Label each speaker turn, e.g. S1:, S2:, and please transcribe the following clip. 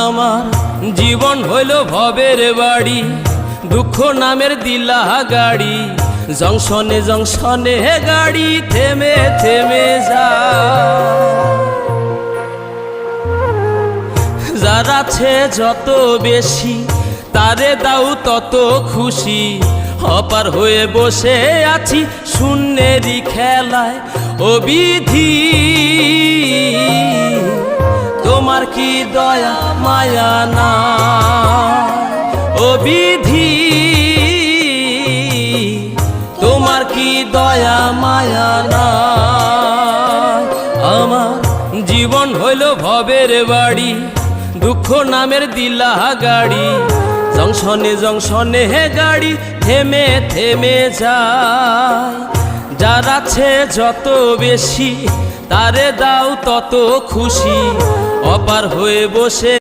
S1: আমার জীবন হইল ভবের বাড়ি, দুঃখ নামের দিলা গাড়ি, জংশনে জংশনে গাড়ি থেমে থেমে যায়। যার আছে যত বেশি তারে দাও তত খুশি, অপার হয়ে বসে আছি শূন্যেরই খেলায়। ও বিধি তোমার কি দয়া মায়া না, ও বিধি তোমার কি দয়া মায়া না। আমার জীবন হইল ভবের বাড়ি, দুঃখ নামের দিলা গাড়ি, জংশনে জংশনে গাড়ি থেমে থেমে যায়। যার আছে যত বেশি তারে দাও তত খুশি, অপার হয়ে বসে